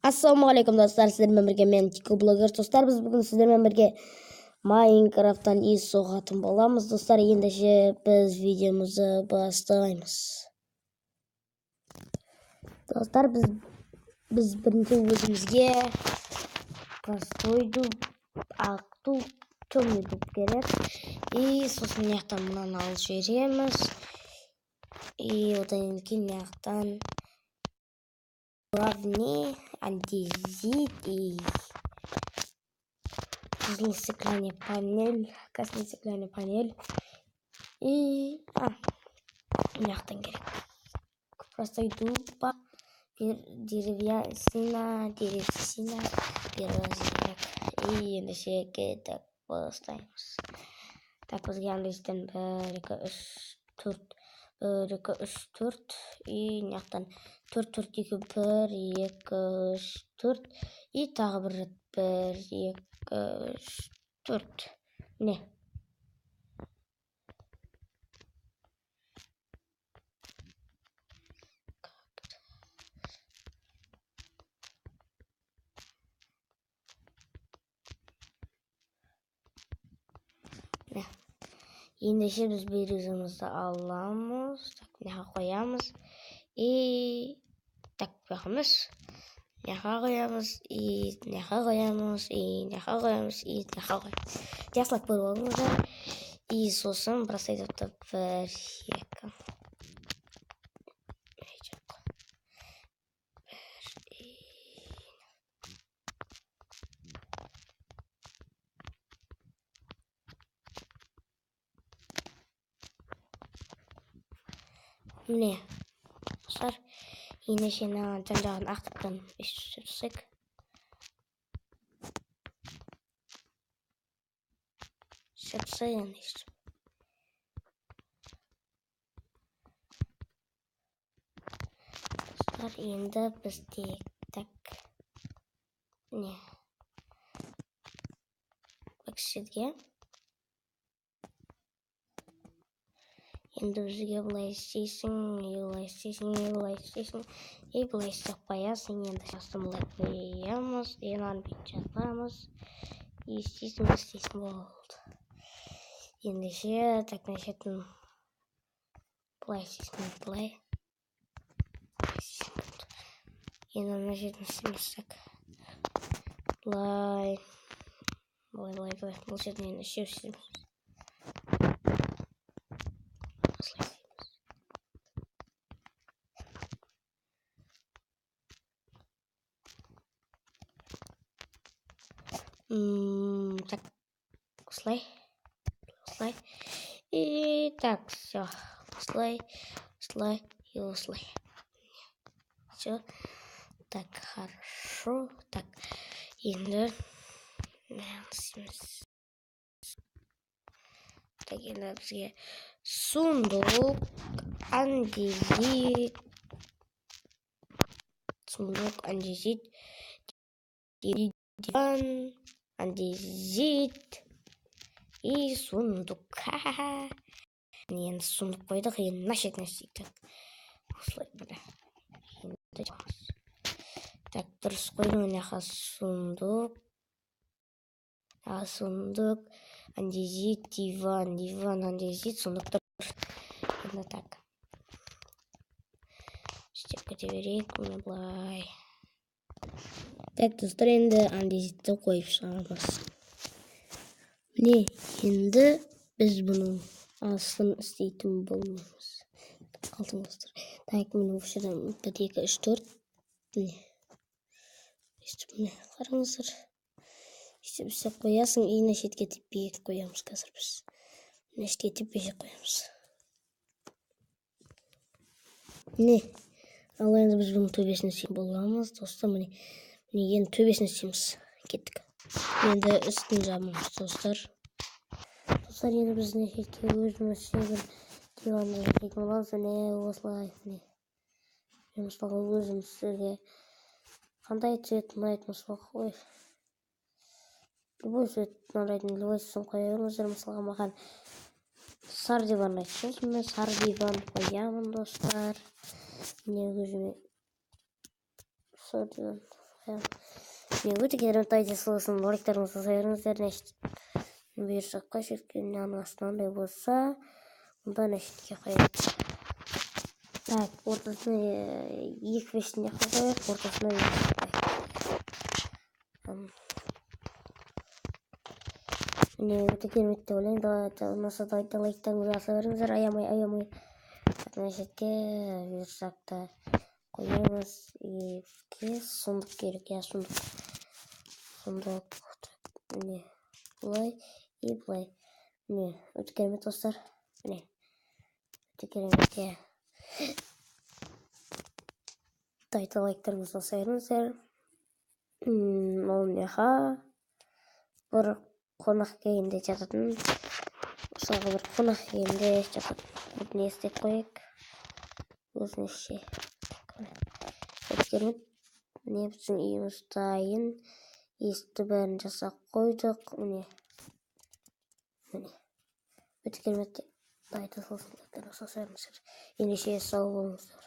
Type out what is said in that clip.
Ассалаумағалейкум достар, сіздермен бірге мен Тико блогер. Достар, біз бүгін сіздермен бірге Майнкрафттан із соғатын боламыз. Достар, ендеше біз видеомызды бастаймыз. Достар, біз бірінші өзімізге простойду ақту темный дуб керек. И сосын мияқтан мынаны алып жібереміз. И одан кейін мияқтан уравни андезит и красная стеклянная панель и мягкий керек. Простой дуба, древесина, и ендеше так поставимыз. Так, бізге андезиттен 1, 2, 3, 4 и мияқтан 4, 4, 2, 1, 2, 3, 4 и тағы бір 1, 2, 3, 4. Міне. Ендеше біз березімізді аламыз, мына қоямыз и так бақымыз. Мына қоямыз и мына қоямыз и мына қоямыз и мына қоямыз. Жақсылап көріп алыңыздар. И сосын простойдуды 1, 2. Міне, достар, ендеше жан-жағын ақтықтан өшірсек. Шапсайын ешім. Достар, енді біз так. Міне. Бәкшедге. Енді бізге бұлай істейсің, и бұлай істеп қоясың. Енді шасын бұлай қоямыз, енаны бүйтіп жатамыз. И істейсің болды. Ендеше, так нәрсетін бұлай істейсің, бұлай. Енді нәрсетін істейміз, бұлай. Бұл жерден енді үшеу істейміз. Так, слай. И так, все. Слай и слай. Все. Так, хорошо. Так, енді так, енді бізге сундук, андезит, диван, андезит и сундук. Енді сундук қойдық, енді нашет нәрсейді. Осылай бұны. Так, дұрыс қойдың өняқа сундук, андезит, диван, андезит, сундук дұрыс. Енді так. Істеп кете берейік, мұны бұлай. Так, достар, енді андезитті қойып шығамыз. Міне, енді біз бұның астын істейтін болмаймыз. Қалдың достар. Так, міне өшірім 1, 2, 3, 4. Міне, қараңыздар. Істеп қоясың, и нашетке теппей қоямыз қазір біз. Нашетке теппей қоямыз. Міне, ал енді біз бұның төбесін істейтін боламыз. Достар, міне енді төбесін істейміз. Кеттік. Енді үстін жабымыз, достар. Достар, енді біз нашетке өзіміз шегін диванды жасайтын боламыз. Міне, осылай. Мысалға өзіміз сізге қандай цвет ұнайтын мысалға қой. Любой цвет ұнайтын любойсын қоя беріңіздер. Мысалға маған сары диван ұнайды. Мен сары диван қоямын, достар. Міне өзіме сары диван Mine өте керемет айтылсын, лайктарыңызды қойыңыздар, значит. Бер жаққа шіркеудің астынан болса, онда значитке қояйық. Так, ортасына екі пештіне қояйық, ортасына екі қояйық. Міне өте керемет деп ойлаймын. Ұнаса да лайктарыңызды баса беріңіздер, аямай. Значитке бер жақта қоямыз. Сундық керек, сундық. Міне бұлай и бұлай. Міне өте керемет достар. Міне өте керемет. Тайты лайктарыңызды баса беріңіздер. Ол неға бір қонақ келгенде жататын. Мысалға бір қонақ келгенде жататын. Не істеп қояйық. Өзінше. Өте керемет. Міне біздің үйіміз дайын. Есікті бәрін жасап қойдық. Міне. Өте керемет. Тайты лайктарыңызды баса беріңіздер. Ендеше сау болыңыздар.